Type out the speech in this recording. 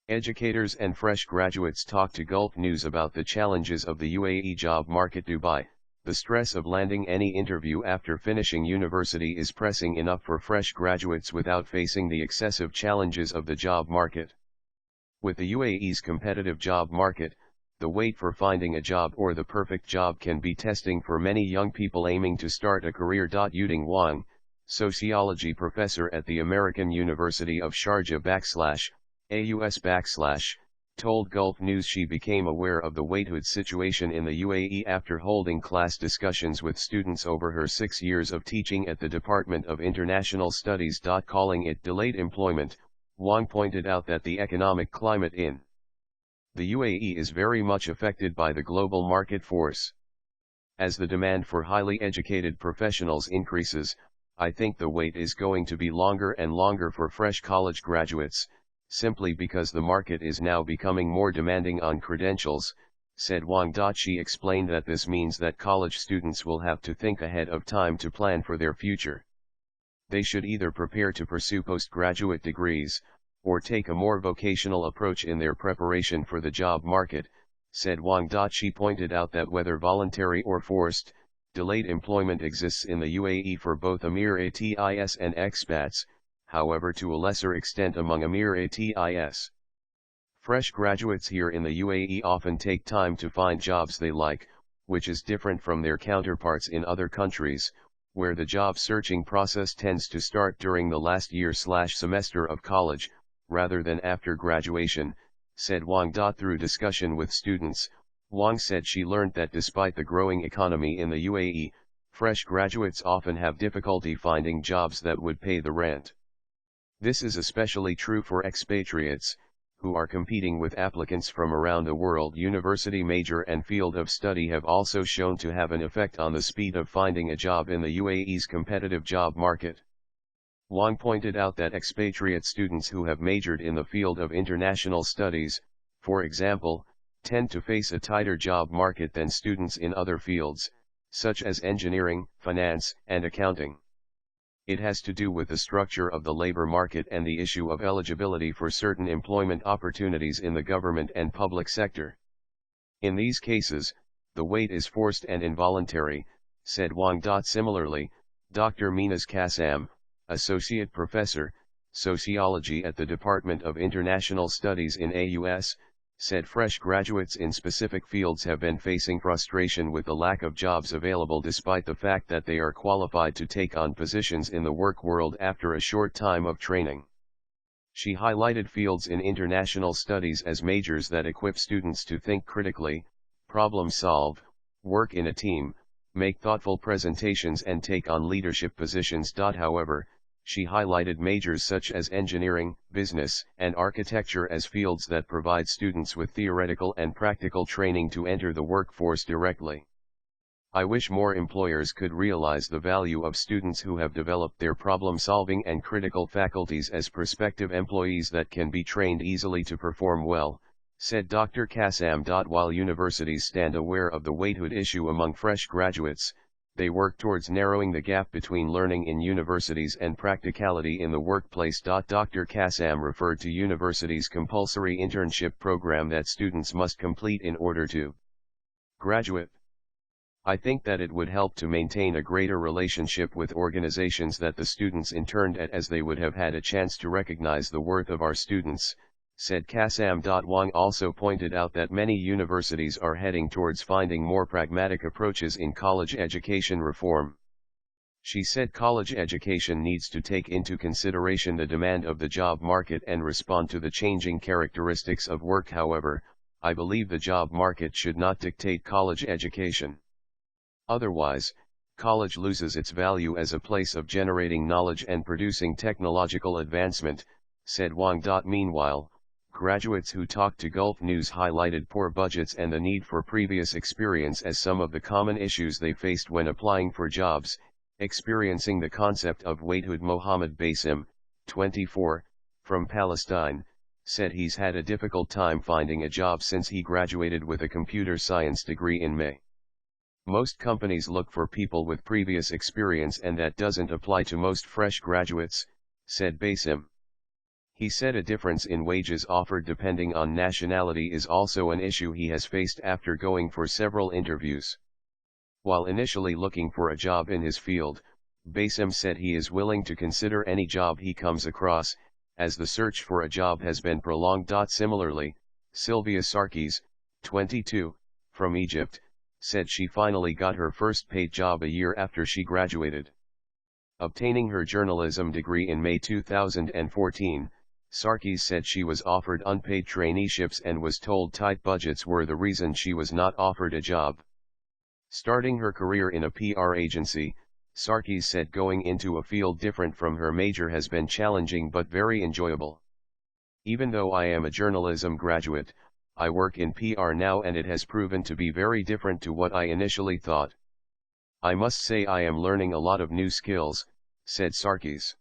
Educators and fresh graduates talk to Gulf News about the challenges of the UAE job market. Dubai, the stress of landing any interview after finishing university is pressing enough for fresh graduates without facing the excessive challenges of the job market. With the UAE's competitive job market, the wait for finding a job or the perfect job can be testing for many young people aiming to start a career. Yuting Wang, sociology professor at the American University of Sharjah /AUS/, told Gulf News she became aware of the waithood situation in the UAE after holding class discussions with students over her 6 years of teaching at the Department of International Studies. Calling it delayed employment, Wang pointed out that the economic climate in the UAE is very much affected by the global market force. As the demand for highly educated professionals increases, I think the wait is going to be longer and longer for fresh college graduates, simply because the market is now becoming more demanding on credentials, said Wang. She explained that this means that college students will have to think ahead of time to plan for their future. They should either prepare to pursue postgraduate degrees, or take a more vocational approach in their preparation for the job market, said Wang. She pointed out that whether voluntary or forced, delayed employment exists in the UAE for both Emiratis and expats, however to a lesser extent among Emiratis. Fresh graduates here in the UAE often take time to find jobs they like, which is different from their counterparts in other countries, where the job searching process tends to start during the last year/semester of college, rather than after graduation, said Wang. Through discussion with students, Wang said she learned that despite the growing economy in the UAE, fresh graduates often have difficulty finding jobs that would pay the rent. This is especially true for expatriates, who are competing with applicants from around the world. University major and field of study have also shown to have an effect on the speed of finding a job in the UAE's competitive job market. Wang pointed out that expatriate students who have majored in the field of international studies, for example, tend to face a tighter job market than students in other fields, such as engineering, finance, and accounting. It has to do with the structure of the labor market and the issue of eligibility for certain employment opportunities in the government and public sector. In these cases, the wait is forced and involuntary, said Wang. Similarly, Dr. Minas Kassam, Associate Professor, Sociology at the Department of International Studies in AUS, said fresh graduates in specific fields have been facing frustration with the lack of jobs available despite the fact that they are qualified to take on positions in the work world after a short time of training. She highlighted fields in international studies as majors that equip students to think critically, problem solve, work in a team, make thoughtful presentations and take on leadership positions. However, she highlighted majors such as engineering, business, and architecture as fields that provide students with theoretical and practical training to enter the workforce directly. I wish more employers could realize the value of students who have developed their problem-solving and critical faculties as prospective employees that can be trained easily to perform well, said Dr. Kassam. While universities stand aware of the waithood issue among fresh graduates, they work towards narrowing the gap between learning in universities and practicality in the workplace. Dr. Kassam referred to universities' compulsory internship program that students must complete in order to graduate. I think that it would help to maintain a greater relationship with organizations that the students interned at, as they would have had a chance to recognize the worth of our students, said Kassam. Wang also pointed out that many universities are heading towards finding more pragmatic approaches in college education reform. She said college education needs to take into consideration the demand of the job market and respond to the changing characteristics of work. However, I believe the job market should not dictate college education. Otherwise, college loses its value as a place of generating knowledge and producing technological advancement, said Wang. Meanwhile, graduates who talked to Gulf News highlighted poor budgets and the need for previous experience as some of the common issues they faced when applying for jobs, experiencing the concept of waithood. Mohammed Basim, 24, from Palestine, said he's had a difficult time finding a job since he graduated with a computer science degree in May. Most companies look for people with previous experience and that doesn't apply to most fresh graduates, said Basim. He said a difference in wages offered depending on nationality is also an issue he has faced after going for several interviews. While initially looking for a job in his field, Bassem said he is willing to consider any job he comes across, as the search for a job has been prolonged. Similarly, Sylvia Sarkis, 22, from Egypt, said she finally got her first paid job a year after she graduated. Obtaining her journalism degree in May 2014, Sarkis said she was offered unpaid traineeships and was told tight budgets were the reason she was not offered a job. Starting her career in a PR agency, Sarkis said going into a field different from her major has been challenging but very enjoyable. Even though I am a journalism graduate, I work in PR now and it has proven to be very different to what I initially thought. I must say I am learning a lot of new skills, said Sarkis.